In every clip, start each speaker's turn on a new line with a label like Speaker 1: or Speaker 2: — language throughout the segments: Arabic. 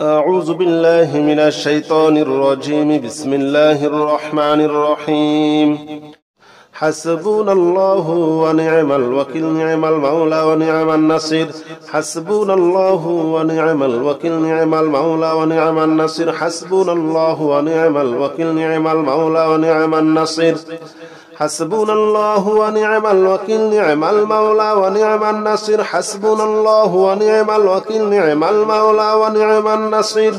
Speaker 1: أعوذ بالله من الشيطان الرجيم. بسم الله الرحمن الرحيم. حسبنا الله ونعم الوكيل، نعم المولى ونعم النصير. حسبنا الله ونعم الوكيل، نعم المولى ونعم النصير. حسبنا الله ونعم الوكيل، نعم المولى ونعم النصير. حسبنا الله ونعم الوكيل، نعم المولى ونعم النصير. حسبنا الله ونعم الوكيل، نعم المولى ونعم النصير.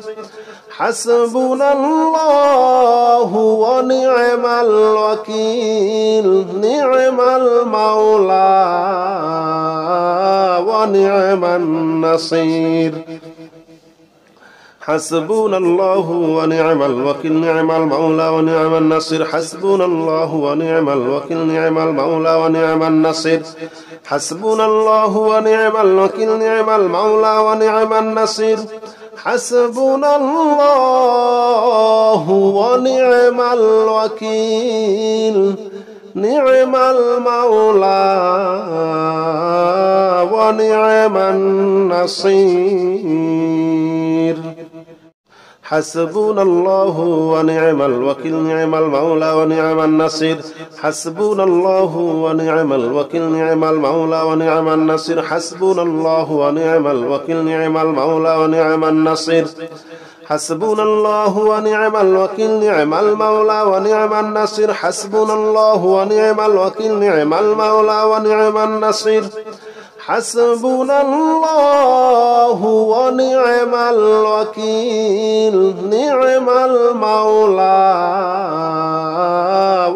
Speaker 1: حسبنا الله ونعم الوكيل، نعم المولى ونعم النصير. حسبنا الله ونعم الوكيل، نعم المولى ونعم النصير. حسبنا الله ونعم الوكيل، نعم المولى ونعم النصير. حسبنا الله ونعم الوكيل، نعم المولى ونعم النصير. حسبنا الله ونعم الوكيل، نعم المولى ونعم النصير. حسبنا الله ونعم الوكيل، نعم المولى ونعم النصير. حسبنا الله ونعم الوكيل، نعم المولى ونعم النصير. حسبنا الله ونعم الوكيل، نعم المولى ونعم النصير. حسبنا الله ونعم الوكيل، نعم المولى ونعم النصير. حسبنا الله ونعم الوكيل، نعم المولى ونعم النصير. حسبنا الله ونعم الوكيل، نعم المولى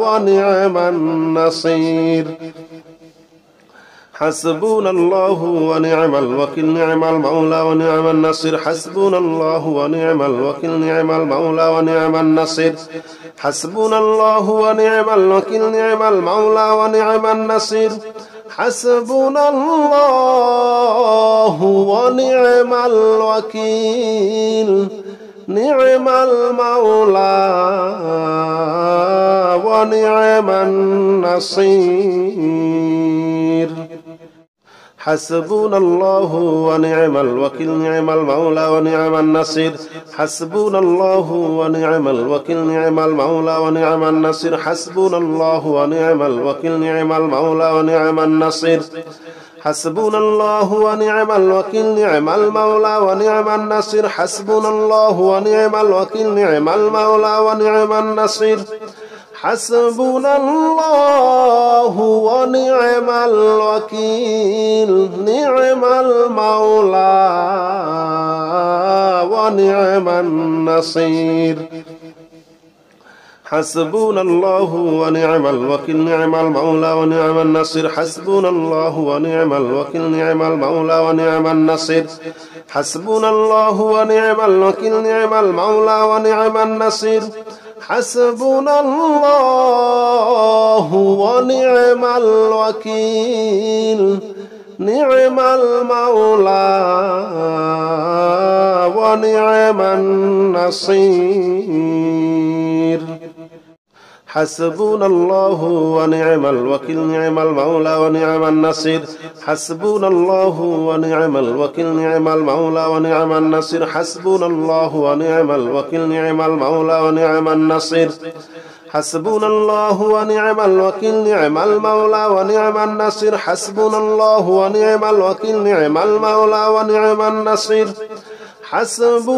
Speaker 1: ونعم النصير. حسبنا الله ونعم الوكيل، نعم المولى ونعم النصير. حسبنا الله ونعم الوكيل، نعم المولى ونعم النصير. حسبنا الله ونعم الوكيل، نعم المولى ونعم النصير. حسبنا الله ونعم الوكيل، نعم المولى ونعم النصير. حسبنا الله ونعم الوكيل، نعم المولى ونعم النصير. حسبنا الله ونعم الوكيل، نعم المولى ونعم النصير. حسبنا الله ونعم الوكيل، نعم المولى ونعم النصير. حسبنا الله ونعم الوكيل، نعم المولى ونعم النصير. حسبنا الله ونعم الوكيل، نعم المولى ونعم النصير. حسبنا الله ونعم الوكيل، نعم المولى ونعم النصير. حسبنا الله ونعم الوكيل، نعم المولى ونعم النصير. حسبنا الله ونعم الوكيل، نعم المولى ونعم النصير. حسبنا الله ونعم الوكيل، نعم المولى ونعم النصير. حسبنا الله ونعم الوكيل، نعم المولى ونعم النصير. حسبنا الله ونعم الوكيل، نعم المولى ونعم النصير. حسبنا الله ونعم الوكيل، نعم المولى ونعم النصير. حسبنا الله ونعم الوكيل، نعم المولى ونعم النصير. حسبنا الله ونعم الوكيل، نعم المولى ونعم النصير. حسبنا الله ونعم الوكيل، نعم المولى ونعم النصير. حسبنا الله ونعم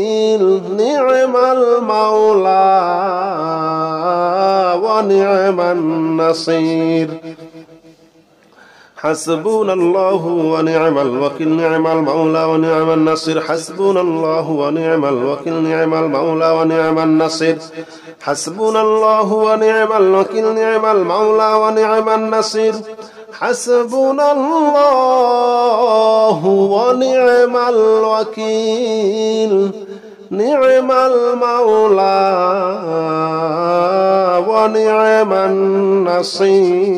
Speaker 1: الوكيل، نعم المولى ونعم النصير. حسبنا الله ونعم الوكيل، نعم المولى ونعم النصير. حسبنا الله ونعم الوكيل، نعم المولى ونعم النصير. حسبنا الله ونعم الوكيل، نعم المولى ونعم النصير. حسبنا الله ونعم الوكيل، نعم المولى ونعم النصير.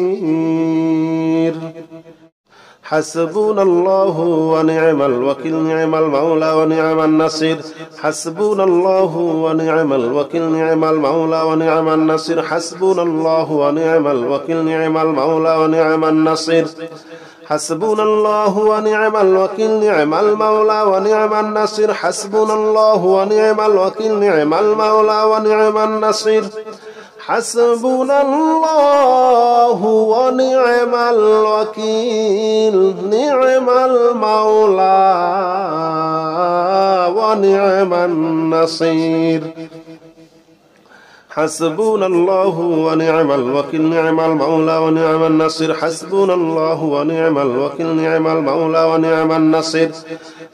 Speaker 1: حسبنا الله ونعم الوكيل، نعم المولى ونعم النصير. حسبنا الله ونعم الوكيل، نعم المولى ونعم النصير. حسبنا الله ونعم الوكيل، نعم المولى ونعم النصير. حسبنا الله ونعم الوكيل نعم المولى ونعم النصير حسبنا الله ونعم الوكيل نعم المولى ونعم النصير حسبنا الله ونعم الوكيل نعم المولى ونعم النصير حسبنا الله ونعم الوكيل نعم المولى ونعم النصير حسبنا الله ونعم الوكيل نعم المولى ونعم النصير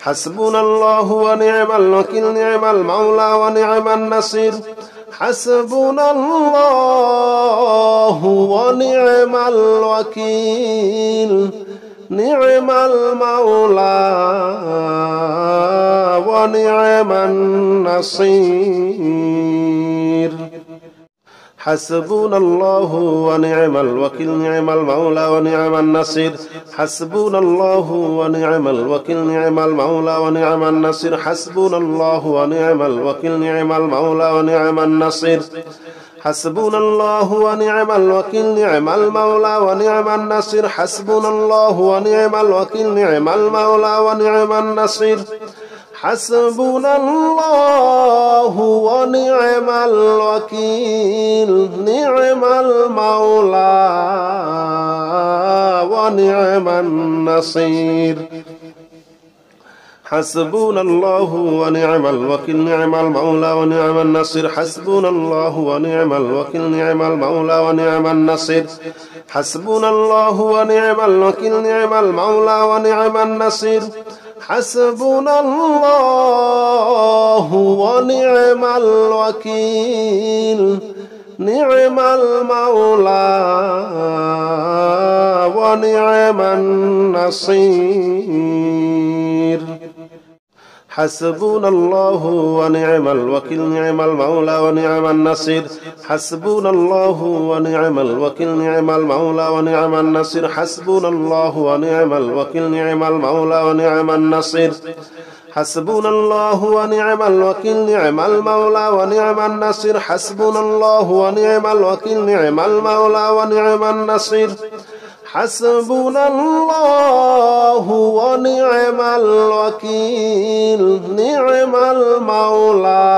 Speaker 1: حسبنا الله ونعم الوكيل نعم المولى ونعم النصير حسبنا الله ونعم الوكيل نعم المولى ونعم النصير حسبنا الله ونعم الوكيل نعم المولى ونعم النصير حسبنا الله ونعم الوكيل نعم المولى ونعم النصير حسبنا الله ونعم الوكيل نعم المولى ونعم النصير حسبنا الله ونعم الوكيل نعم المولى ونعم النصير حسبنا الله ونعم الوكيل نعم المولى ونعم النصير حسبنا الله ونعم الوكيل نعم المولى ونعم النصير حسبنا الله ونعم الوكيل نعم المولى ونعم النصير حسبنا الله ونعم الوكيل نعم المولى ونعم النصير حسبنا الله ونعم الوكيل نعم المولى ونعم النصير حسبنا الله ونعم الوكيل نعم المولى ونعم النصير حسبنا الله ونعم الوكيل نعم المولى ونعم النصير حسبنا الله ونعم الوكيل نعم المولى ونعم النصير حسبنا الله ونعم الوكيل نعم المولى ونعم النصير حسبنا الله ونعم الوكيل نعم المولى ونعم النصير حسبنا الله ونعم الوكيل نعم المولى ونعم النصير حسبنا الله ونعم الوكيل نعم المولى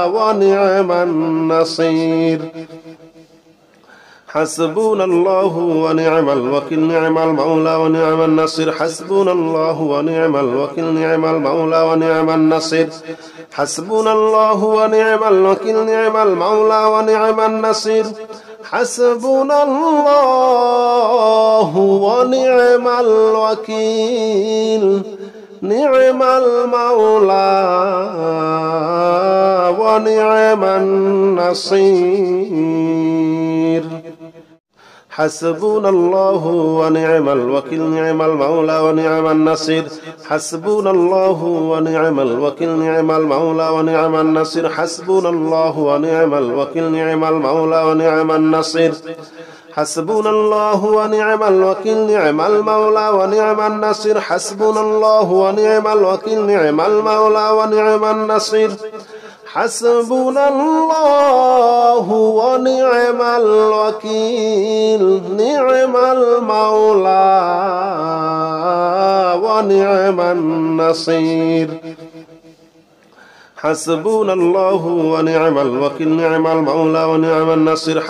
Speaker 1: ونعم النصير حسبنا الله ونعم الوكيل نعم المولى ونعم النصير حسبنا الله ونعم الوكيل نعم المولى ونعم النصير حسبنا الله ونعم الوكيل نعم المولى ونعم النصير حسبنا الله ونعم الوكيل نعم المولى ونعم النصير حسبنا الله ونعم الوكيل نعم المولى ونعم النصير حسبنا الله ونعم الوكيل نعم المولى ونعم النصير حسبنا الله ونعم الوكيل نعم المولى ونعم النصير حسبنا الله ونعم الوكيل نعم المولى ونعم النصير حسبنا الله ونعم الوكيل نعم المولى ونعم النصير حسبنا الله ونعم الوكيل نعم المولى ونعم النصير حسبنا الله ونعم الوكيل نعم المولى ونعم النصير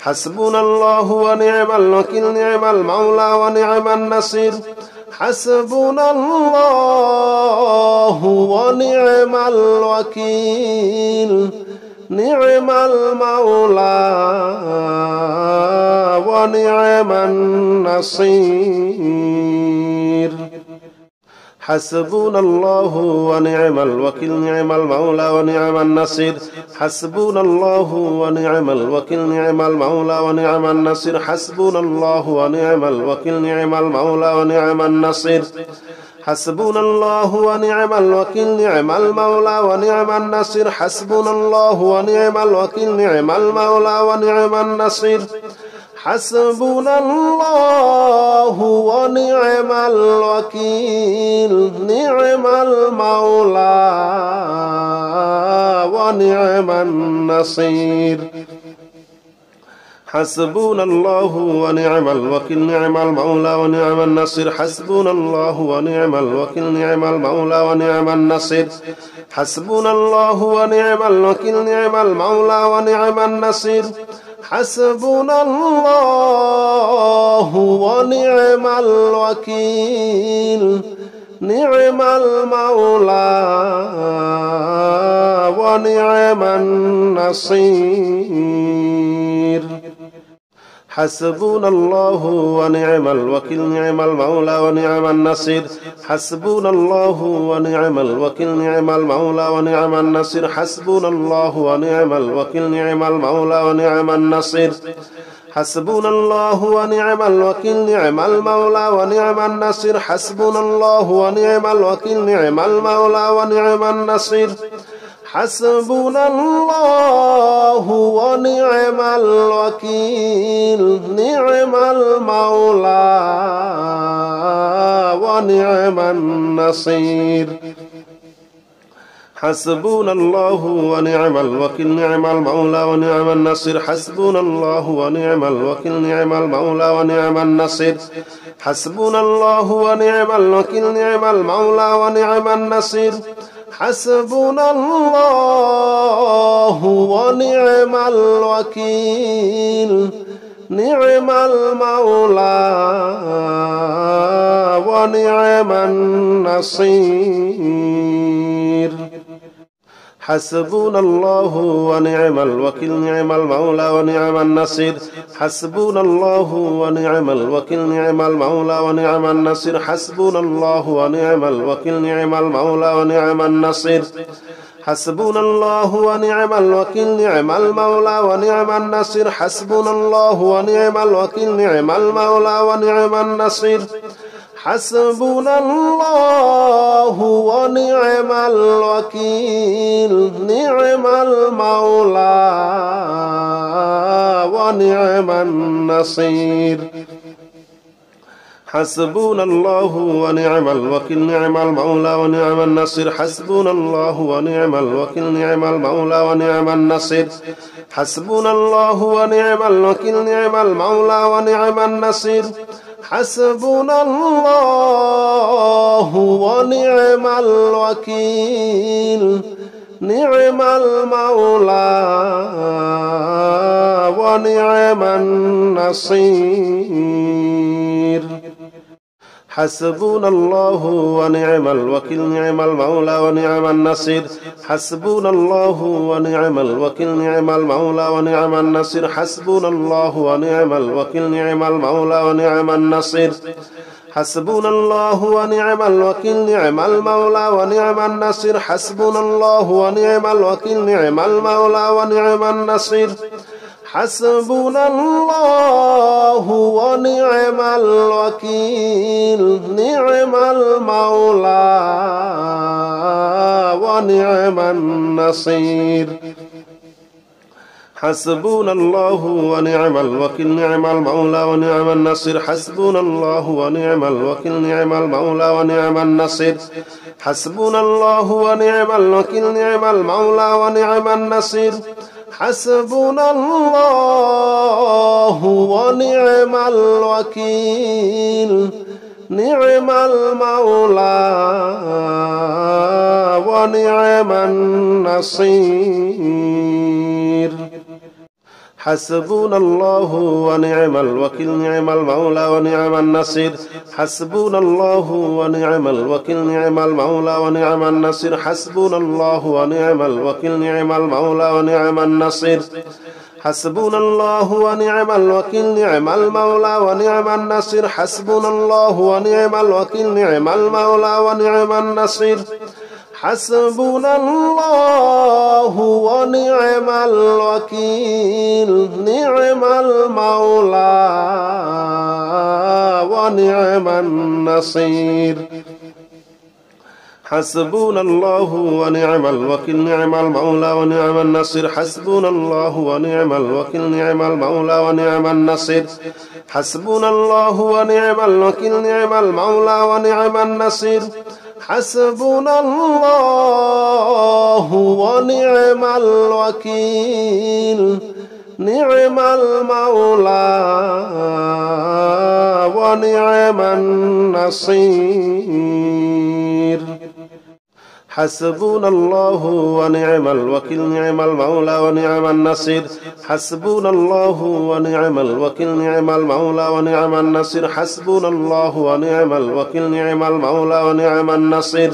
Speaker 1: حسبنا الله ونعم الوكيل نعم المولى ونعم النصير حسبنا الله ونعم الوكيل نعم المولى ونعم النصير حسبنا الله ونعم الوكيل نعم المولى ونعم النصير حسبنا الله ونعم الوكيل نعم المولى ونعم النصير حسبنا الله ونعم الوكيل نعم المولى ونعم النصير حسبنا الله ونعم الوكيل نعم المولى ونعم النصير حسبنا الله ونعم الوكيل نعم المولى ونعم النصير حسبنا الله ونعم الوكيل نعم المولى ونعم النصير حسبنا الله ونعم الوكيل نعم المولى ونعم النصير حسبنا الله ونعم الوكيل نعم المولى ونعم النصير حسبنا الله ونعم الوكيل نعم المولى ونعم النصير حسبنا الله ونعم الوكيل نعم المولى ونعم النصير حسبنا الله ونعم الوكيل نعم المولى ونعم النصير حسبنا الله ونعم الوكيل نعم المولى ونعم النصير حسبنا الله ونعم الوكيل نعم المولى ونعم النصير حسبنا الله ونعم الوكيل نعم المولى ونعم النصير حسبنا الله ونعم الوكيل نعم المولى ونعم النصير حسبنا الله ونعم الوكيل نعم المولى ونعم النصير حسبنا الله ونعم الوكيل نعم المولى ونعم النصير حسبنا الله ونعم الوكيل نعم المولى ونعم النصير حسبنا الله ونعم الوكيل نعم المولى ونعم النصير حسبنا الله ونعم الوكيل نعم المولى ونعم النصير حسبنا الله ونعم الوكيل نعم المولى ونعم النصير حسبنا الله ونعم الوكيل نعم المولى ونعم النصير حسبنا الله ونعم الوكيل نعم المولى ونعم النصير حسبنا الله ونعم الوكيل نعم المولى ونعم النصير حسبنا الله ونعم الوكيل نعم المولى ونعم النصير حسبنا الله ونعم الوكيل نعم المولى ونعم النصير حسبنا الله ونعم الوكيل نعم المولى ونعم النصير حسبنا الله ونعم الوكيل نعم المولى ونعم النصير حسبنا الله ونعم الوكيل نعم المولى ونعم النصير حسبنا الله ونعم الوكيل نعم المولى ونعم النصير حسبنا الله ونعم الوكيل نعم المولى ونعم النصير حسبنا الله ونعم الوكيل نعم المولى ونعم النصير حسبنا الله ونعم الوكيل نعم المولى ونعم النصير حسبنا الله ونعم الوكيل نعم المولى ونعم النصير حسبنا الله ونعم الوكيل نعم المولى ونعم النصير حسبنا الله ونعم الوكيل نعم المولى ونعم النصير حسبنا الله ونعم الوكيل نعم المولى ونعم النصير حسبنا الله ونعم الوكيل نعم المولى ونعم النصير حسبنا الله ونعم الوكيل نعم المولى ونعم النصير حسبنا الله ونعم الوكيل نعم المولى ونعم النصير حسبنا الله ونعم الوكيل نعم المولى ونعم النصير حسبنا الله ونعم الوكيل نعم المولى ونعم النصير حسبنا الله ونعم الوكيل نعم المولى ونعم النصير حسبنا الله ونعم الوكيل نعم المولى ونعم النصير حسبنا الله ونعم الوكيل نعم المولى ونعم النصير حسبنا الله ونعم الوكيل نعم المولى ونعم النصير حسبنا الله ونعم الوكيل نعم المولى ونعم النصير حسبنا الله ونعم الوكيل نعم المولى ونعم النصير حسبنا الله ونعم الوكيل نعم المولى ونعم النصير حسبنا الله ونعم الوكيل نعم المولى ونعم النصير حسبنا الله ونعم الوكيل نعم المولى ونعم النصير حسبنا الله ونعم الوكيل نعم المولى ونعم النصير حسبنا الله ونعم الوكيل نعم المولى ونعم النصير حسبنا الله ونعم الوكيل نعم المولى ونعم النصير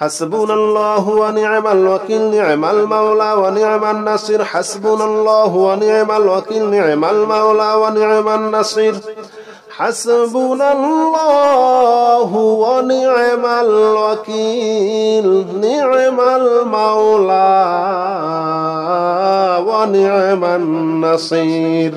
Speaker 1: حسبنا الله ونعم الوكيل نعم المولى ونعم النصير حسبنا الله ونعم الوكيل نعم المولى ونعم النصير حسبنا الله ونعم الوكيل نعم المولى ونعم النصير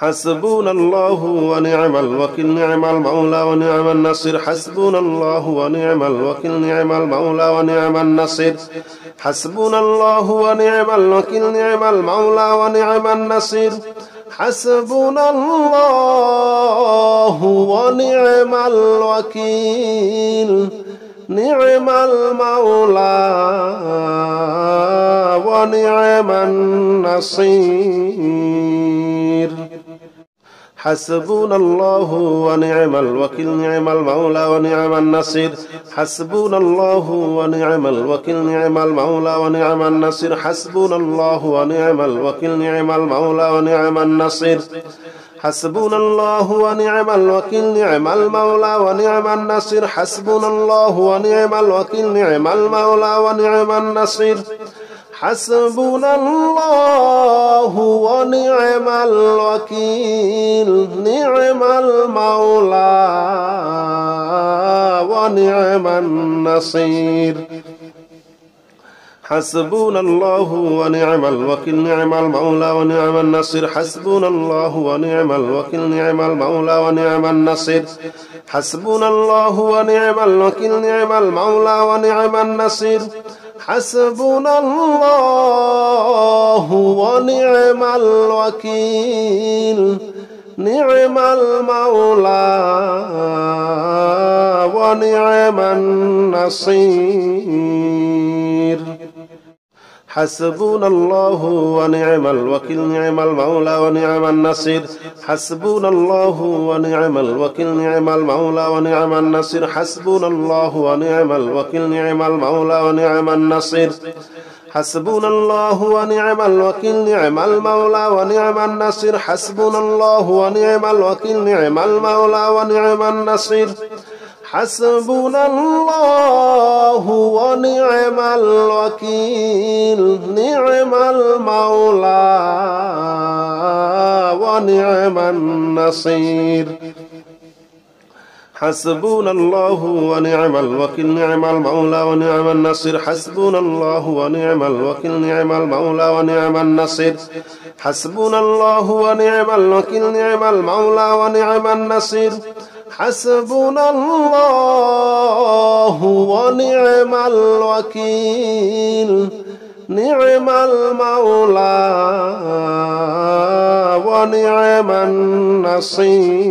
Speaker 1: حسبنا الله ونعم الوكيل نعم المولى ونعم النصير حسبنا الله ونعم الوكيل نعم المولى ونعم النصير حسبنا الله ونعم الوكيل نعم المولى ونعم النصير حسبنا الله ونعم الوكيل نعم المولى ونعم النصير حسبنا الله ونعم الوكيل نعم المولى ونعم النصير حسبنا الله ونعم الوكيل نعم المولى ونعم النصير حسبنا الله ونعم الوكيل نعم المولى ونعم النصير حسبنا الله ونعم الوكيل نعم المولى ونعم النصير حسبنا الله ونعم الوكيل نعم المولى ونعم النصير حسبنا الله ونعم الوكيل نعم المولى ونعم النصير حسبنا الله ونعم الوكيل نعم المولى ونعم النصير حسبنا الله ونعم الوكيل نعم المولى ونعم النصير حسبنا الله ونعم الوكيل نعم المولى ونعم النصير حسبنا الله ونعم الوكيل نعم المولى ونعم النصير حسبنا الله ونعم الوكيل نعم المولى ونعم النصير حسبنا الله ونعم الوكيل نعم المولى ونعم النصير حسبنا الله ونعم الوكيل نعم المولى ونعم النصير حسبنا الله ونعم الوكيل نعم المولى ونعم النصير حسبنا الله ونعم الوكيل نعم المولى ونعم النصير حسبنا الله ونعم الوكيل نعم المولى ونعم النصير حسبنا الله ونعم الوكيل نعم المولى ونعم النصير حسبنا الله ونعم الوكيل نعم المولى ونعم النصير حسبنا الله ونعم الوكيل نعم المولى ونعم النصير حسبنا الله ونعم الوكيل نعم المولى ونعم النصير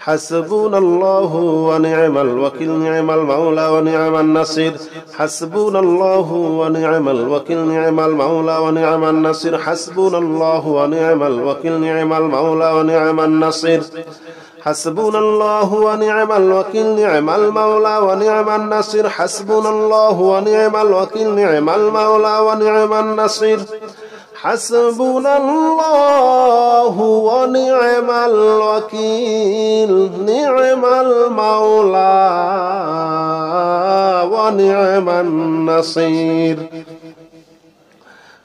Speaker 1: حسبنا الله ونعم الوكيل نعم المولى ونعم النصير حسبنا الله ونعم الوكيل نعم المولى ونعم النصير حسبنا الله ونعم الوكيل نعم المولى ونعم النصير حسبنا الله ونعم الوكيل نعم المولى ونعم النصير حسبنا الله ونعم الوكيل نعم المولى ونعم النصير حسبنا الله ونعم الوكيل نعم المولى ونعم النصير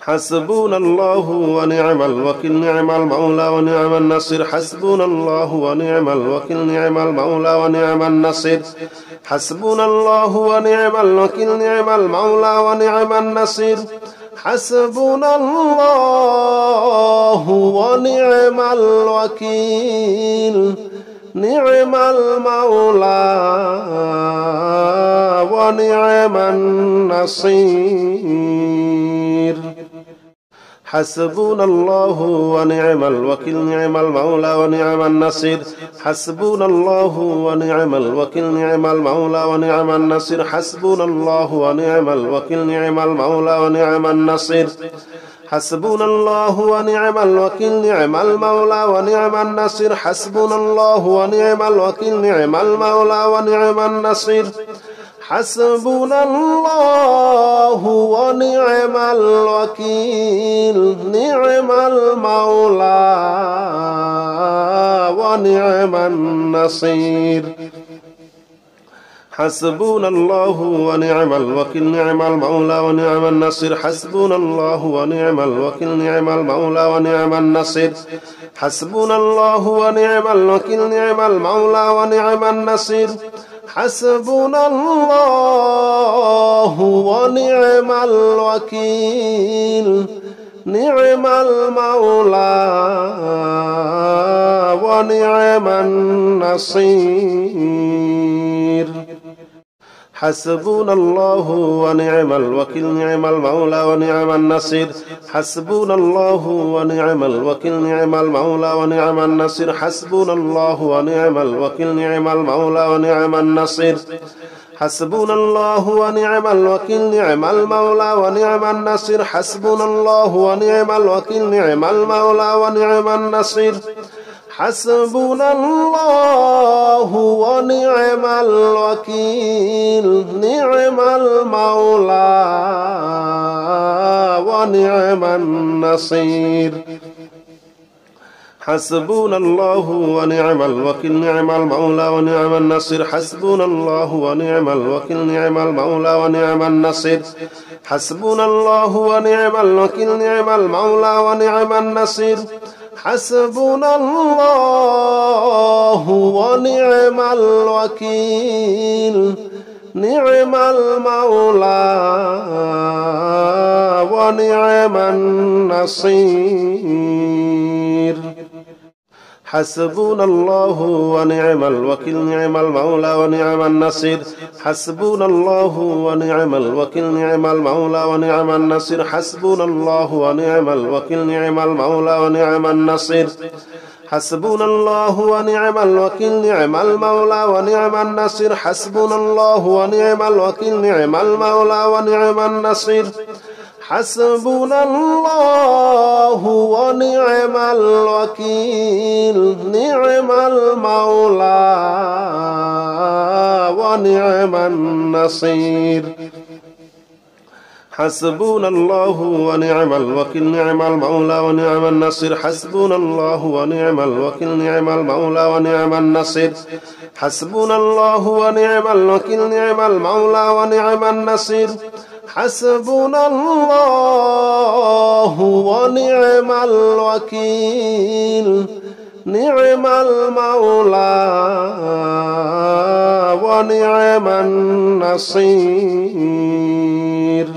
Speaker 1: حسبنا الله ونعم الوكيل نعم المولى ونعم النصير حسبنا الله ونعم الوكيل نعم المولى ونعم النصير حسبنا الله ونعم الوكيل نعم المولى ونعم النصير حسبنا الله ونعم الوكيل نعم المولى ونعم النصير حسبنا الله ونعم الوكيل نعم المولى ونعم النصير حسبنا الله ونعم الوكيل نعم المولى ونعم النصير حسبنا الله ونعم الوكيل نعم المولى ونعم النصير حسبنا الله ونعم الوكيل نعم المولى ونعم النصير حسبنا الله ونعم الوكيل نعم المولى ونعم النصير حسبنا الله ونعم الوكيل نعم المولى ونعم النصير حسبنا الله ونعم الوكيل نعم المولى ونعم النصير حسبنا الله ونعم الوكيل نعم المولى ونعم النصير حسبنا الله ونعم الوكيل نعم المولى ونعم النصير حسبنا الله ونعم الوكيل نعم المولى ونعم النصير حسبنا الله ونعم الوكيل نعم المولى ونعم النصير حسبنا الله ونعم الوكيل نعم المولى ونعم النصير حسبنا الله ونعم الوكيل نعم المولى ونعم النصير حسبنا الله ونعم الوكيل نعم المولى ونعم النصير حسبنا الله ونعم الوكيل نعم المولى ونعم النصير حسبنا الله ونعم الوكيل نعم المولى ونعم النصير حسبنا الله ونعم الوكيل نعم المولى ونعم النصير حسبنا الله ونعم الوكيل نعم المولى ونعم النصير حسبنا الله ونعم الوكيل نعم المولى ونعم النصير حسبنا الله ونعم الوكيل نعم المولى ونعم النصير حسبنا الله ونعم الوكيل نعم المولى ونعم النصير حسبنا الله ونعم الوكيل نعم المولى ونعم النصير حسبنا الله ونعم الوكيل نعم المولى ونعم النصير حسبنا الله ونعم الوكيل نعم المولى ونعم النصير حسبنا الله ونعم الوكيل نعم المولى ونعم النصير حسبنا الله ونعم الوكيل نعم المولى ونعم النصير حسبنا الله ونعم الوكيل نعم المولى ونعم النصير حسبنا الله ونعم الوكيل نعم المولى ونعم النصير حسبنا الله ونعم الوكيل نعم المولى ونعم النصير حسبنا الله ونعم الوكيل نعم المولى ونعم النصير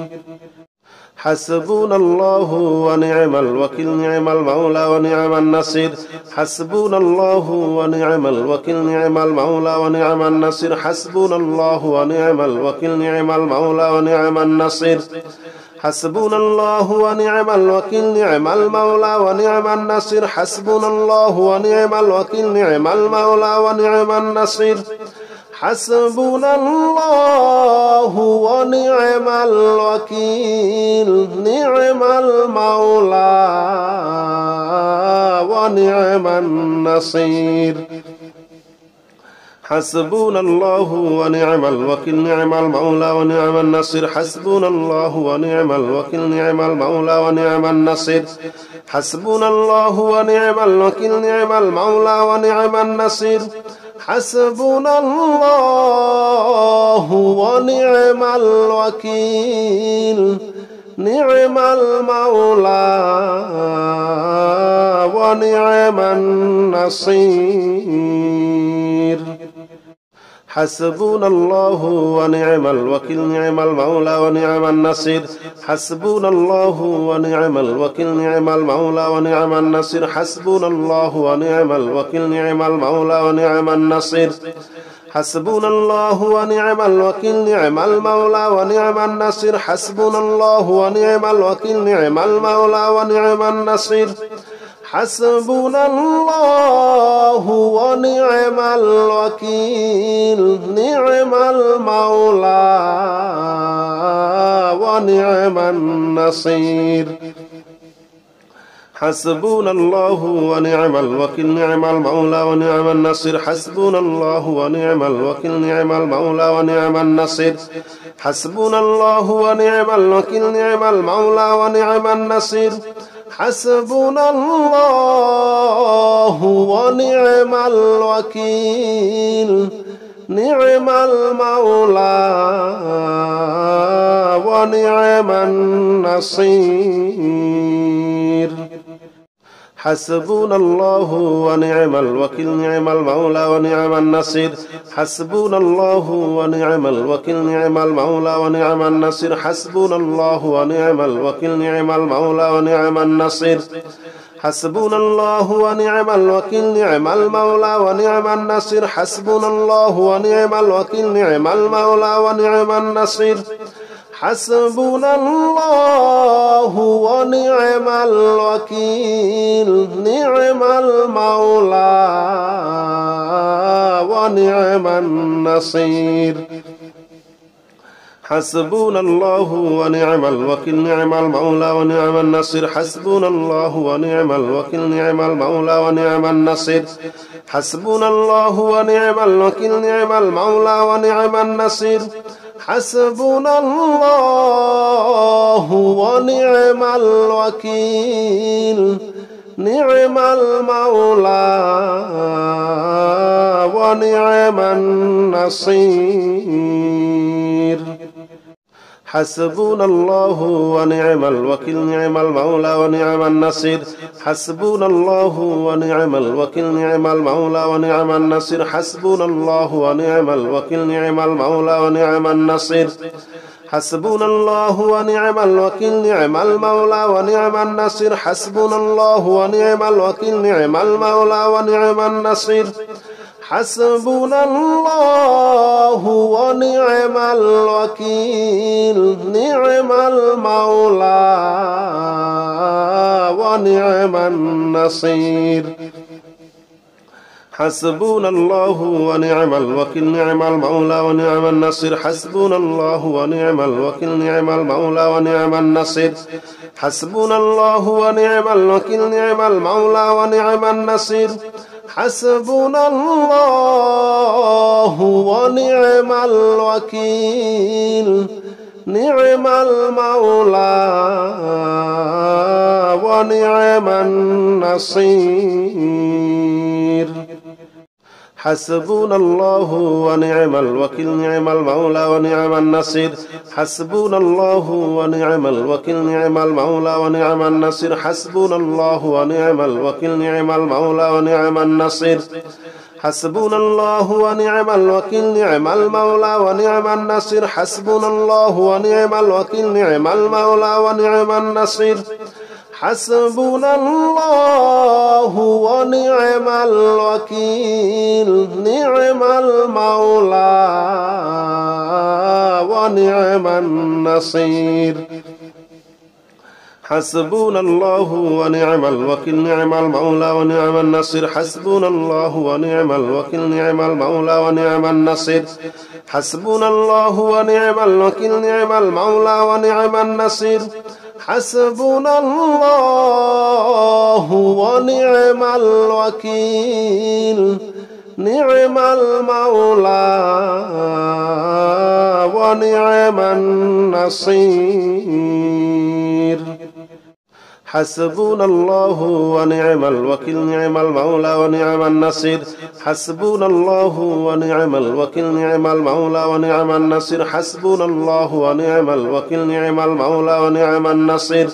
Speaker 1: حسبنا الله ونعم الوكيل نعم المولى ونعم النصير حسبنا الله ونعم الوكيل نعم المولى ونعم النصير حسبنا الله ونعم الوكيل نعم المولى ونعم النصير حسبنا الله ونعم الوكيل نعم المولى ونعم النصير حسبنا الله ونعم الوكيل نعم المولى ونعم النصير حسبنا الله ونعم الوكيل نعم المولى ونعم النصير حسبنا الله ونعم الوكيل نعم المولى ونعم النصير حسبنا الله ونعم الوكيل نعم المولى ونعم النصير حسبنا الله ونعم الوكيل نعم المولى ونعم النصير حسبنا الله ونعم الوكيل نعم المولى ونعم النصير حسبنا الله ونعم الوكيل نعم المولى ونعم النصير حسبنا الله ونعم الوكيل نعم المولى ونعم النصير حسبنا الله ونعم الوكيل نعم المولى ونعم النصير حسبنا الله ونعم الوكيل نعم المولى ونعم النصير حسبنا الله ونعم الوكيل نعم المولى ونعم النصير حسبنا الله ونعم الوكيل نعم المولى ونعم النصير حسبنا الله ونعم الوكيل نعم المولى ونعم النصير حسبنا الله ونعم الوكيل نعم المولى ونعم النصير حسبنا الله ونعم الوكيل نعم المولى ونعم النصير حسبنا الله ونعم الوكيل نعم المولى ونعم النصير حسبنا الله ونعم الوكيل نعم المولى ونعم النصير حسبنا الله ونعم الوكيل نعم المولى ونعم النصير حسبنا الله ونعم الوكيل نعم المولى ونعم النصير حسبنا الله ونعم الوكيل نعم المولى ونعم النصير حسبنا الله ونعم الوكيل نعم المولى ونعم النصير حسبنا الله ونعم الوكيل نعم المولى ونعم النصير حسبنا الله ونعم الوكيل نعم المولى ونعم النصير حسبنا الله ونعم الوكيل نعم المولى ونعم النصير حسبنا الله ونعم الوكيل نعم المولى ونعم النصير حسبنا الله ونعم الوكيل نعم المولى ونعم النصير حسبنا الله ونعم الوكيل نعم المولى ونعم النصير حسبنا الله ونعم الوكيل نعم المولى ونعم النصير حسبنا الله ونعم الوكيل نعم المولى ونعم النصير حسبنا الله ونعم الوكيل نعم المولى ونعم النصير حسبنا الله ونعم الوكيل نعم المولى ونعم النصير حسبنا الله ونعم الوكيل نعم المولى ونعم النصير حسبنا الله ونعم الوكيل نعم المولى ونعم النصير حسبنا الله ونعم الوكيل نعم المولى ونعم النصير حسبنا الله ونعم الوكيل نعم المولى ونعم النصير حسبنا الله ونعم الوكيل نعم المولى ونعم النصير حسبنا الله ونعم الوكيل نعم المولى ونعم النصير حسبنا الله ونعم الوكيل نعم المولى ونعم النصير حسبنا الله ونعم الوكيل نعم المولى ونعم النصير حسبنا الله ونعم الوكيل نعم المولى ونعم النصير حسبنا الله ونعم الوكيل نعم المولى ونعم النصير حسبنا الله ونعم الوكيل نعم المولى ونعم النصير حسبنا الله ونعم الوكيل نعم المولى ونعم النصير حسبنا الله ونعم الوكيل نعم المولى ونعم النصير حسبنا الله ونعم الوكيل نعم المولى ونعم النصير حسبنا الله ونعم الوكيل نعم المولى ونعم النصير حسبنا الله ونعم الوكيل نعم المولى ونعم النصير حسبنا الله ونعم الوكيل نعم المولى ونعم النصير حسبنا الله ونعم الوكيل نعم المولى ونعم النصير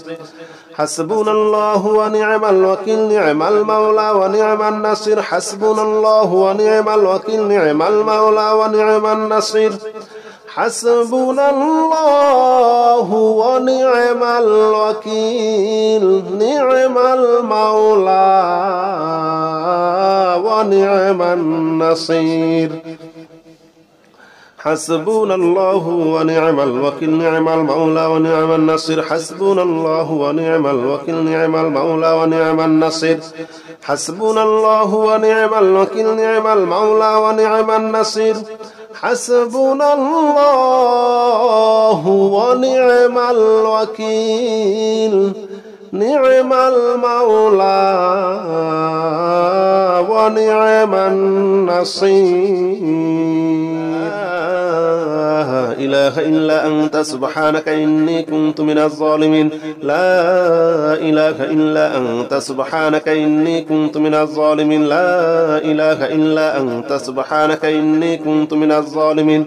Speaker 1: حسبنا الله ونعم الوكيل نعم المولى ونعم النصير حسبنا الله ونعم الوكيل نعم المولى ونعم النصير حسبنا الله ونعم الوكيل نعم المولى ونعم النصير حسبنا الله ونعم الوكيل نعم المولى ونعم النصير حسبنا الله ونعم الوكيل نعم المولى ونعم النصير حسبنا الله ونعم الوكيل نعم المولى ونعم النصير حسبنا الله ونعم الوكيل نعم المولى ونعم النصير لا إله إلا أنت سبحانك إني كنت من الظالمين لا إله إلا أنت سبحانك إني كنت من الظالمين لا إله إلا أنت سبحانك إني كنت من الظالمين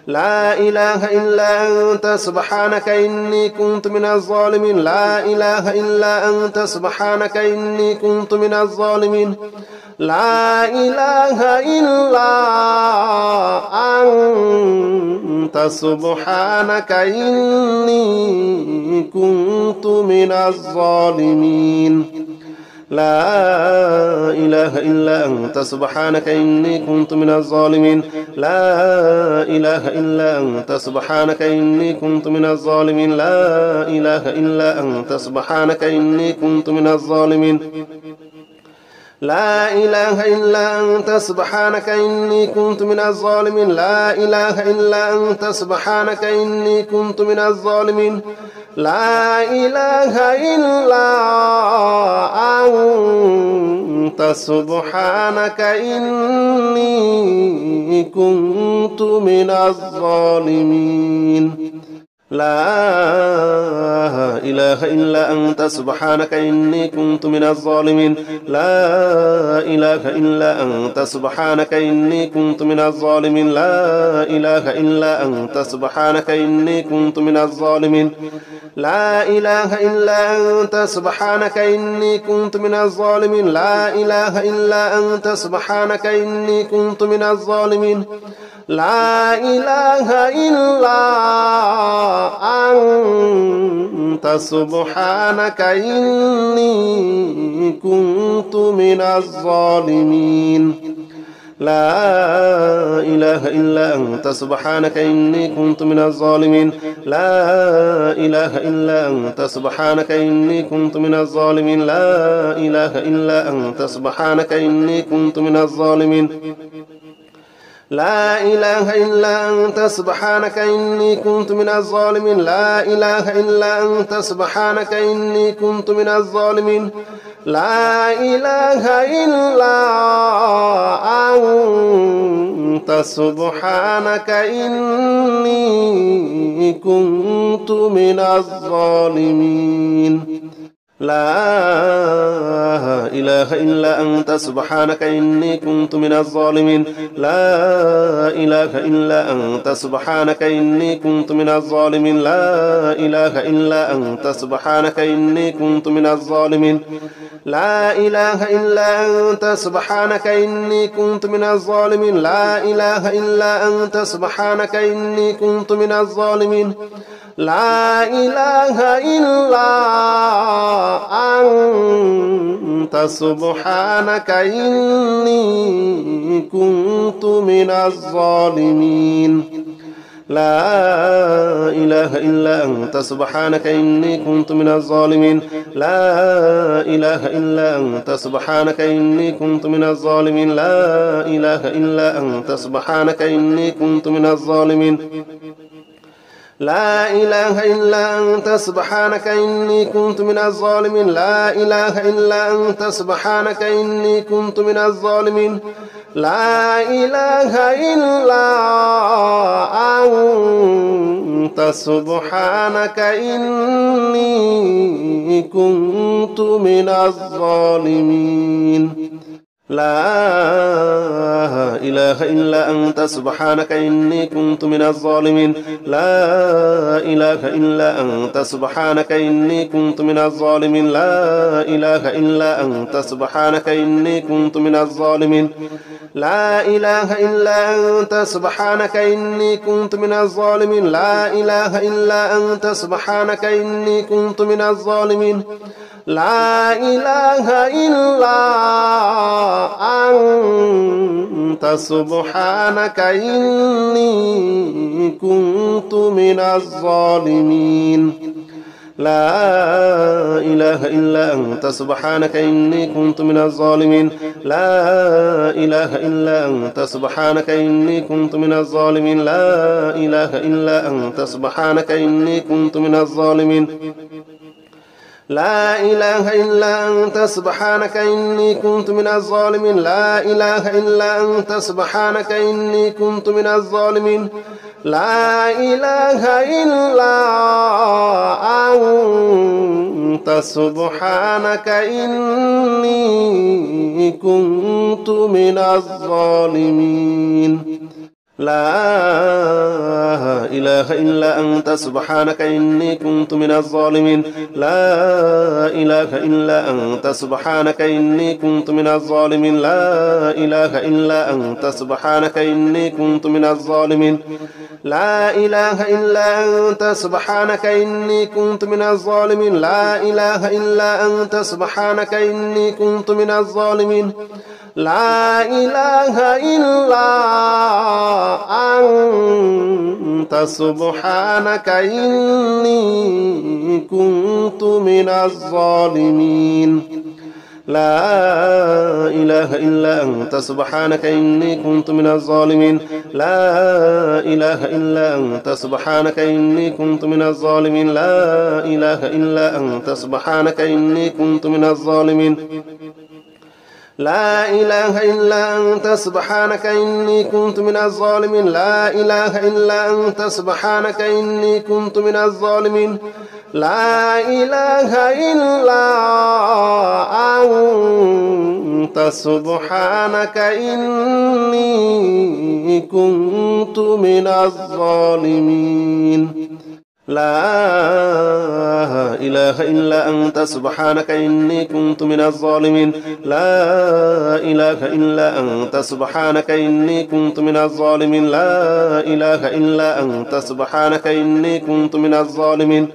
Speaker 1: لا إله إلا أنت سبحانك إني كنت من الظالمين لا إله إلا أنت سبحانك إني كنت من الظالمين لا إله إلا أنت سبحانك إني كنت من الظالمين لا إله إلا أنت سبحانك إني كنت من الظالمين لا إله إلا أنت سبحانك إني كنت من الظالمين لا إله إلا أنت سبحانك إني كنت من الظالمين لا إله إلا أنت سبحانك إني كنت من الظالمين لا إله إلا أنت سبحانك إني كنت من الظالمين لا إله إلا أنت سبحانك إني كنت من الظالمين لا إله إلا أنت سبحانك إني كنت من الظالمين لا إله إلا أنت سبحانك إني كنت من الظالمين لا إله إلا أنت سبحانك إني كنت من الظالمين لا إله إلا أنت سبحانك إني كنت من الظالمين لا إله إلا أنت سبحانك إني كنت من الظالمين لا إله إلا أنت سبحانك إني كنت من الظالمين لا إله إلا أنت سبحانك إني كنت من الظالمين لا إله إلا أنت سبحانك إني كنت من الظالمين لا إله إلا أنت سبحانك إني كنت من الظالمين لا إله إلا أنت سبحانك إني كنت من الظالمين لا إله إلا أنت سبحانك إني كنت من الظالمين لا إله إلا أنت سبحانك إني كنت من الظالمين لا إله إلا أنت سبحانك إني كنت من الظالمين لا إله إلا أنت سبحانك إني كنت من الظالمين لا إله إلا أنت سبحانك إني كنت من الظالمين لا إله إلا أنت سبحانك إني كنت من الظالمين لا إله إلا أنت سبحانك إني كنت من الظالمين لا إله إلا أنت سبحانك إني كنت من الظالمين لا إله إلا أنت سبحانك إني كنت من الظالمين لا إله إلا أنت سبحانك إني كنت من الظالمين لا إله إلا أنت سبحانك إني كنت من الظالمين لا إله إلا أنت سبحانك إني كنت من الظالمين لا إله إلا أنت سبحانك إني كنت من الظالمين لا إله إلا أنت سبحانك إني كنت من الظالمين لا إله إلا أنت سبحانك إني كنت من الظالمين لا إله إلا أنت سبحانك إني كنت من الظالمين لا إله إلا أنت سبحانك إني كنت من الظالمين لا إله إلا أنت سبحانك إني كنت من الظالمين لا إله إلا أنت سبحانك إني كنت من الظالمين لا إله إلا أنت سبحانك إني كنت من الظالمين لا إله إلا أنت سبحانك إني كنت من الظالمين لا إله إلا أنت سبحانك إني كنت من الظالمين لا إله إلا أنت سبحانك إني كنت من الظالمين لا إله إلا أنت سبحانك إني كنت من الظالمين لا إله إلا أنت سبحانك إني كنت من الظالمين لا إله إلا أنت سبحانك إني كنت من الظالمين لا إله إلا أنت سبحانك إني كنت من الظالمين لا إله إلا أنت سبحانك إني كنت من الظالمين لا إله إلا أنت سبحانك إني كنت من الظالمين لا إله إلا أنت سبحانك إني كنت من الظالمين لا إله إلا أنت سبحانك إني كنت من الظالمين لا إله إلا أنت سبحانك إني كنت من الظالمين لا إله إلا أنت سبحانك إني كنت من الظالمين لا إله إلا أنت سبحانك إني كنت من الظالمين لا إله إلا أنت سبحانك إني كنت من الظالمين لا إله إلا أنت سبحانك إني كنت من الظالمين لا إله إلا أنت سبحانك إني كنت من الظالمين لا إله إلا أنت سبحانك إني كنت من الظالمين لا إله إلا أنت سبحانك إني كنت من الظالمين لا إله إلا أنت سبحانك إني كنت من الظالمين لا إله إلا أنت سبحانك إني كنت من الظالمين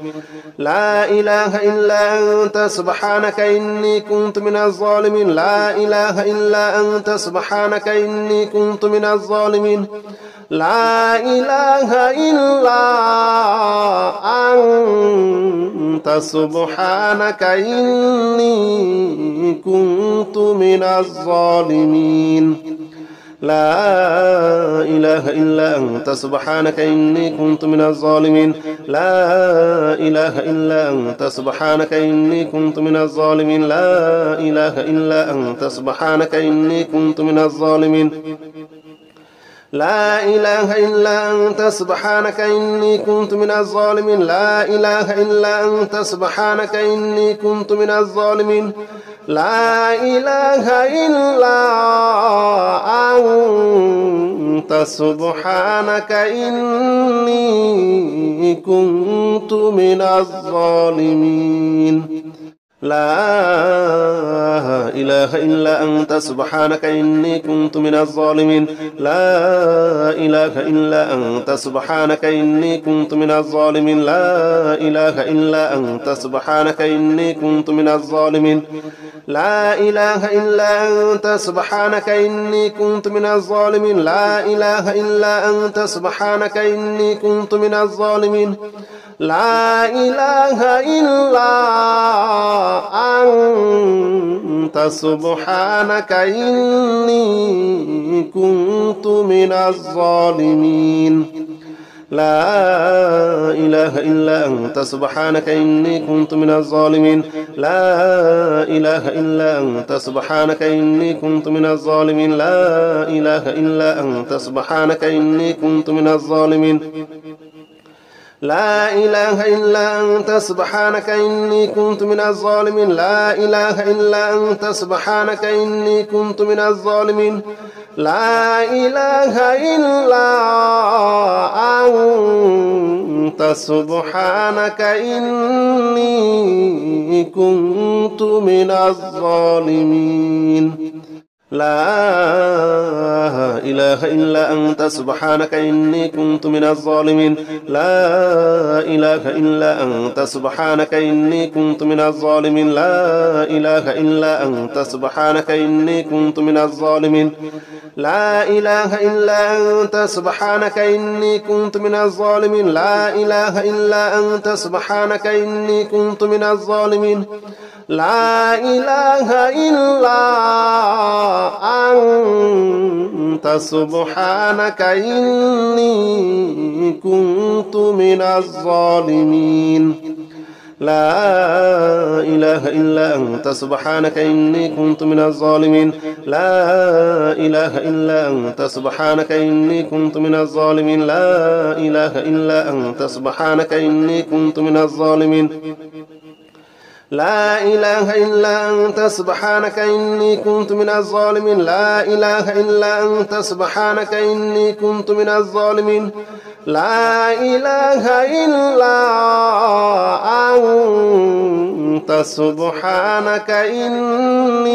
Speaker 1: لا إله إلا أنت سبحانك إني كنت من الظالمين لا إله إلا أنت سبحانك إني كنت من الظالمين لا إله إلا أنت سبحانك إني كنت من الظالمين لا إله إلا أنت سبحانك إني كنت من الظالمين لا إله إلا أنت سبحانك إني كنت من الظالمين لا إله إلا أنت سبحانك إني كنت من الظالمين لا إله إلا أنت سبحانك إني كنت من الظالمين لا إله إلا أنت سبحانك إني كنت من الظالمين لا إله إلا أنت سبحانك إني كنت من الظالمين لا إله إلا أنت سبحانك إني كنت من الظالمين لا إله إلا أنت سبحانك إني كنت من الظالمين لا إله إلا أنت سبحانك إني كنت من الظالمين لا إله إلا أنت سبحانك إني كنت من الظالمين لا إله إلا أنت سبحانك إني كنت من الظالمين لا إله إلا أنت سبحانك إني كنت من الظالمين لا إله إلا أنت سبحانك إني كنت من الظالمين لا إله إلا أنت سبحانك إني كنت من الظالمين لا إله إلا أنت سبحانك إني كنت من الظالمين لا إله إلا أنت سبحانك إني كنت من الظالمين لا إله إلا أنت سبحانك إني كنت من الظالمين لا إله إلا أنت سبحانك إني كنت من الظالمين لا إله إلا أنت سبحانك إني كنت من الظالمين لا إله إلا أنت سبحانك إني كنت من الظالمين لا إله إلا أنت سبحانك إني كنت من الظالمين لا إله إلا أنت سبحانك إني كنت من الظالمين لا إله إلا أنت سبحانك إني كنت من الظالمين لا إله إلا أنت سبحانك إني كنت من الظالمين لا إله إلا أنت سبحانك إني كنت من الظالمين لا إله إلا أنت سبحانك إني كنت من الظالمين لا إله إلا أنت سبحانك إني كنت من الظالمين لا إله إلا أنت سبحانك إني كنت من الظالمين لا إله إلا أنت سبحانك إني كنت من الظالمين لا إله إلا أنت سبحانك إني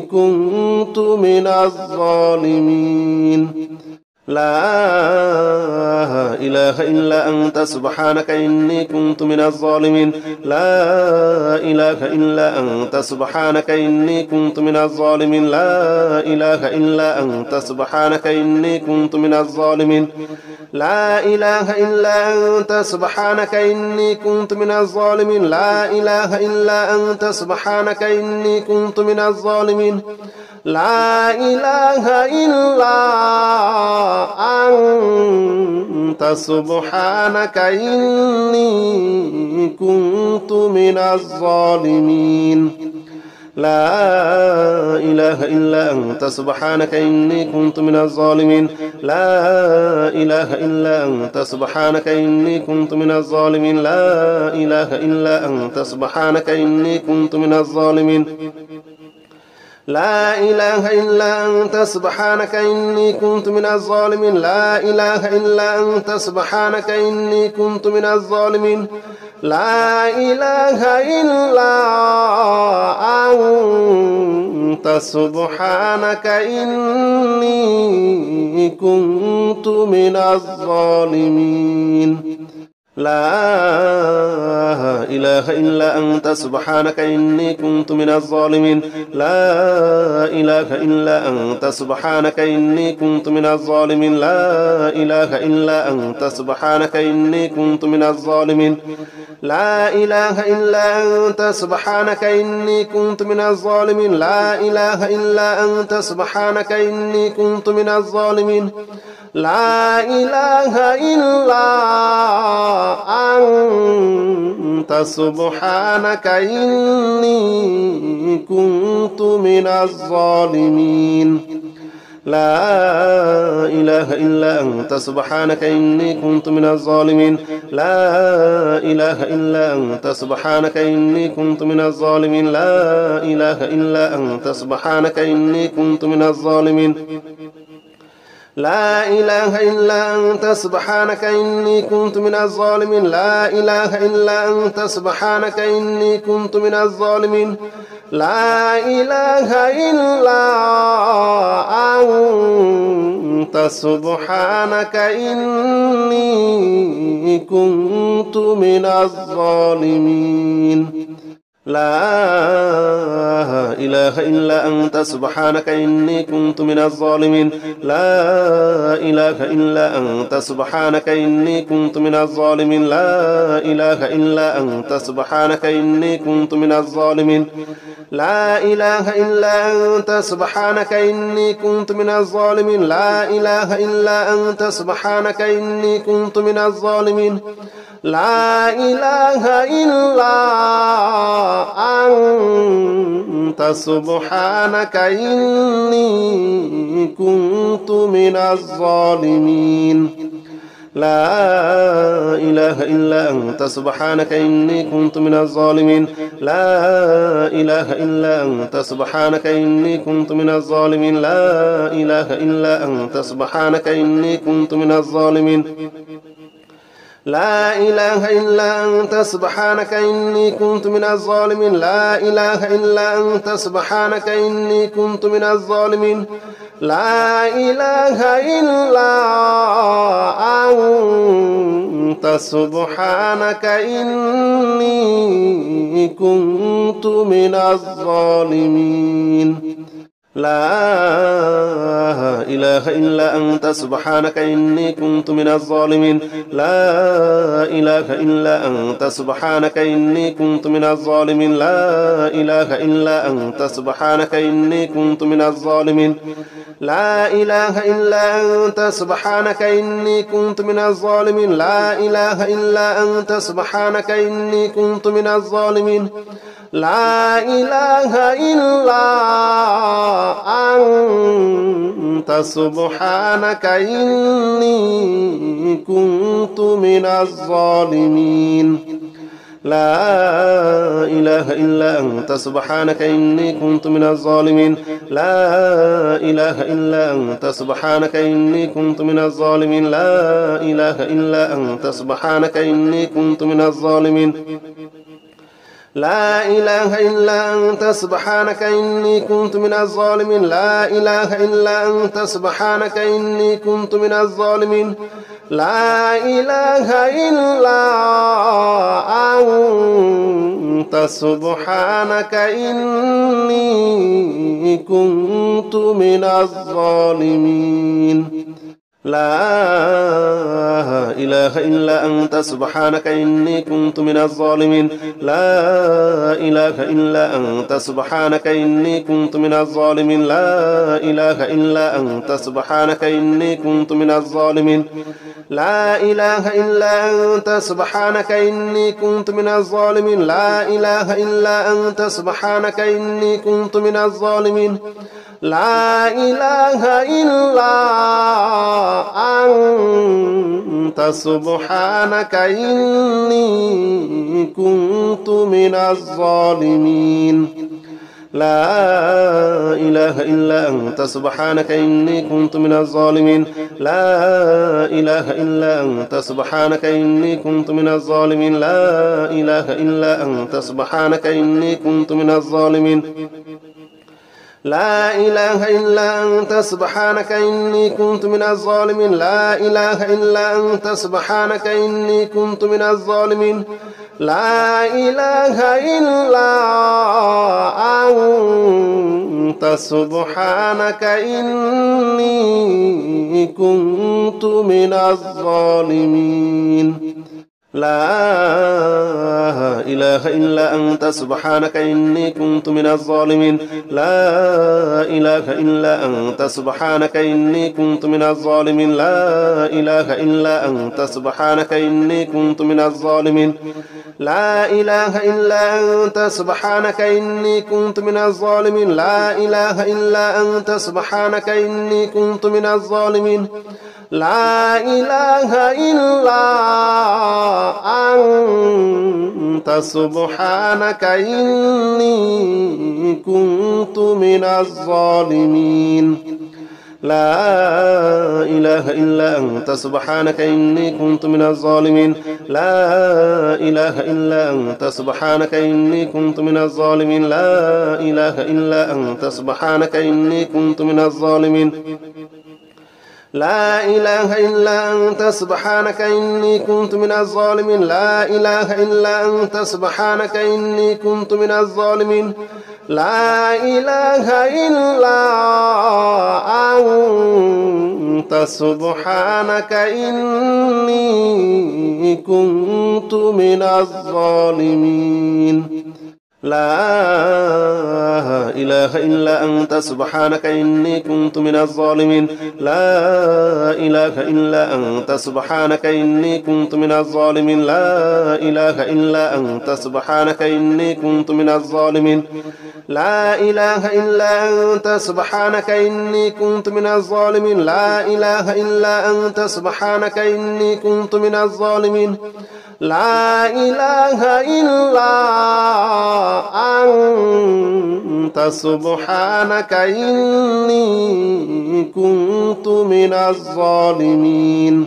Speaker 1: كنت من الظالمين لا إله إلا أنت سبحانك إني كنت من الظالمين لا إله إلا أنت سبحانك إني كنت من الظالمين لا إله إلا أنت سبحانك إني كنت من الظالمين لا إله إلا أنت سبحانك إني كنت من الظالمين لا إله إلا أنت سبحانك إني كنت من الظالمين لا إله إلا أنت سبحانك إني كنت من الظالمين لا إله إلا أنت سبحانك إني كنت من الظالمين لا إله إلا أنت سبحانك إني كنت من الظالمين لا إله إلا أنت سبحانك إني كنت من الظالمين لا إله إلا أنت سبحانك إني كنت من الظالمين لا إله إلا أنت سبحانك إني كنت من الظالمين لا إله إلا أنت سبحانك إني كنت من الظالمين لا إله إلا أنت سبحانك إني كنت من الظالمين لا إله إلا أنت سبحانك إني كنت من الظالمين لا إله إلا أنت سبحانك إني كنت من الظالمين لا إله إلا أنت سبحانك إني كنت من الظالمين لا إله إلا أنت سبحانك إني كنت من الظالمين لا إله إلا أنت سبحانك إني كنت من الظالمين لا إله إلا أنت سبحانك إني كنت من الظالمين لا إله إلا أنت سبحانك إني كنت من الظالمين لا إله إلا أنت سبحانك إني كنت من الظالمين لا إله إلا أنت سبحانك إني كنت من الظالمين لا إله إلا أنت سبحانك إني كنت من الظالمين لا إله إلا أنت سبحانك إني كنت من الظالمين لا إله إلا أنت سبحانك إني كنت من الظالمين لا إله إلا أنت سبحانك إني كنت من الظالمين لا إله إلا أنت سبحانك إني كنت من الظالمين لا إله إلا أنت سبحانك إني كنت من الظالمين لا إله إلا أنت سبحانك إني كنت من الظالمين لا إله إلا أنت سبحانك إني كنت من الظالمين لا إله إلا أنت سبحانك إني كنت من الظالمين لا إله إلا أنت سبحانك إني كنت من الظالمين لا إله إلا أنت سبحانك إني كنت من الظالمين لا إله إلا أنت سبحانك إني كنت من الظالمين لا إله إلا أنت سبحانك إني كنت من الظالمين لا إله إلا أنت سبحانك إني كنت من الظالمين لا إله إلا أنت سبحانك إني كنت من الظالمين لا إله إلا أنت سبحانك إني كنت من الظالمين لا إله إلا أنت سبحانك إني كنت من الظالمين لا إله إلا أنت سبحانك إني كنت من الظالمين لا إله إلا أنت سبحانك إني كنت من الظالمين لا إله إلا أنت سبحانك إني كنت من الظالمين لا إله إلا أنت سبحانك إني كنت من الظالمين لا إله إلا أنت سبحانك إني كنت من الظالمين لا إله إلا أنت سبحانك إني كنت من الظالمين لا إله إلا أنت سبحانك إني كنت من الظالمين لا إله إلا أنت سبحانك إني كنت من الظالمين لا إله إلا أنت سبحانك إني كنت من الظالمين لا إله إلا أنت سبحانك إني كنت من الظالمين لا إله إلا أنت سبحانك إني كنت من الظالمين لا إله إلا أنت سبحانك إني كنت من الظالمين لا إله إلا أنت سبحانك إني كنت من الظالمين لا إله إلا أنت سبحانك إني كنت من الظالمين لا إله إلا أنت سبحانك إني كنت من الظالمين لا إله إلا أنت سبحانك إني كنت من الظالمين لا إله إلا أنت سبحانك إني كنت من الظالمين لا إله إلا أنت سبحانك إني كنت من الظالمين لا إله إلا أنت سبحانك إني كنت من الظالمين لا إله إلا أنت سبحانك إني كنت من الظالمين لا إله إلا أنت سبحانك إني كنت من الظالمين لا إله إلا أنت سبحانك إني كنت من الظالمين لا إله إلا أنت سبحانك إني كنت من الظالمين لا إله إلا أنت سبحانك إني كنت من الظالمين لا إله إلا أنت سبحانك إني كنت من الظالمين لا إله إلا أنت سبحانك إني كنت من الظالمين لا إله إلا أنت سبحانك إني كنت من الظالمين لا إله إلا أنت سبحانك إني كنت من الظالمين لا إله إلا أنت سبحانك إني كنت من الظالمين لا إله إلا أنت سبحانك إني كنت من الظالمين لا إله إلا أنت سبحانك إني كنت من الظالمين لا إله إلا أنت سبحانك إني كنت من الظالمين لا إله إلا أنت سبحانك إني كنت من الظالمين لا إله إلا أنت سبحانك إني كنت من الظالمين لا إله إلا أنت سبحانك إني كنت من الظالمين لا إله إلا أنت سبحانك إني كنت من الظالمين لا إله إلا أنت سبحانك إني كنت من الظالمين لا إله إلا أنت سبحانك إني كنت من الظالمين لا إله إلا أنت سبحانك إني كنت من الظالمين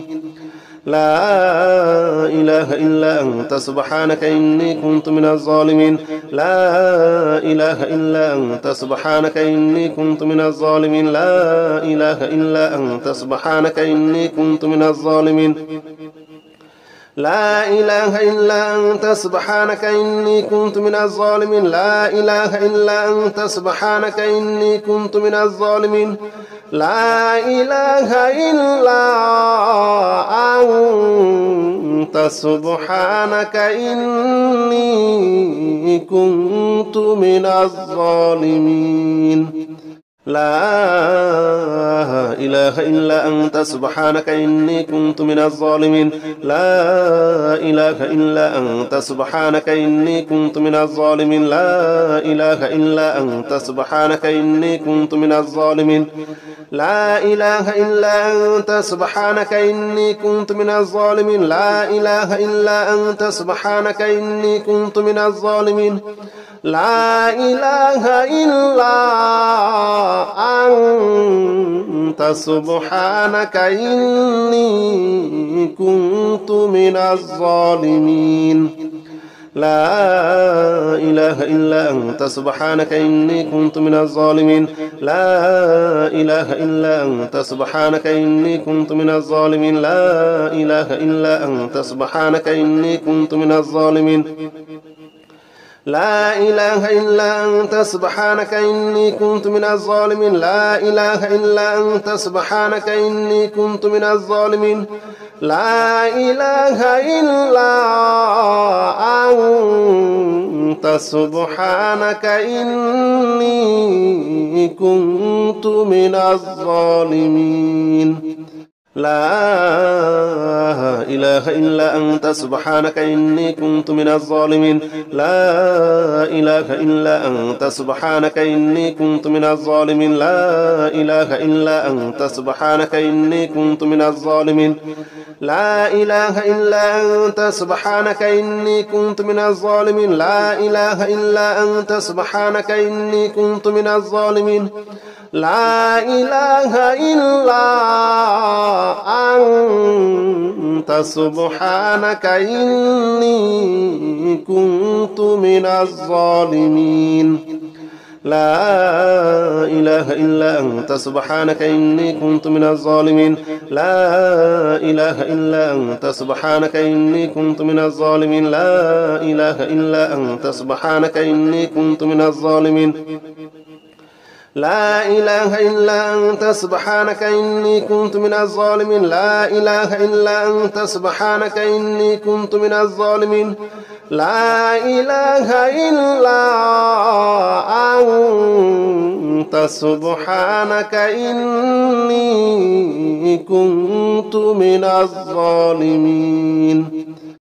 Speaker 1: لا إله إلا أنت سبحانك إني كنت من الظالمين لا إله إلا أنت سبحانك إني كنت من الظالمين لا إله إلا أنت سبحانك إني كنت من الظالمين لا إله إلا أنت سبحانك إني كنت من الظالمين لا إله إلا أنت سبحانك إني كنت من الظالمين لا إله إلا أنت سبحانك إني كنت من الظالمين لا إله إلا أنت سبحانك إني كنت من الظالمين لا إله إلا أنت سبحانك إني كنت من الظالمين لا إله إلا أنت سبحانك إني كنت من الظالمين لا إله إلا أنت سبحانك إني كنت من الظالمين لا إله إلا أنت سبحانك إني كنت من الظالمين لا إله إلا أنت سبحانك إني كنت من الظالمين لا إله إلا أنت سبحانك إني كنت من الظالمين لا إله إلا أنت سبحانك إني كنت من الظالمين لا إله إلا أنت سبحانك إني كنت من الظالمين لا إله إلا أنت سبحانك إني كنت من الظالمين لا إله إلا أنت سبحانك إني كنت من الظالمين لا إله إلا أنت سبحانك إني كنت من الظالمين لا إله إلا أنت سبحانك إني كنت من الظالمين لا إله إلا أنت سبحانك إني كنت من الظالمين لا إله إلا أنت سبحانك إني كنت من الظالمين لا إله إلا أنت سبحانك إني كنت من الظالمين لا إله إلا أنت سبحانك إني كنت من الظالمين لا إله إلا أنت سبحانك إني كنت من الظالمين لا إله إلا أنت سبحانك إني كنت من الظالمين لا إله إلا أنت سبحانك إني كنت من الظالمين لا إله إلا أنت سبحانك إني كنت من الظالمين لا إله إلا أنت سبحانك إني كنت من الظالمين لا إله إلا أنت سبحانك إني كنت من الظالمين لا إله إلا أنت سبحانك إني كنت من الظالمين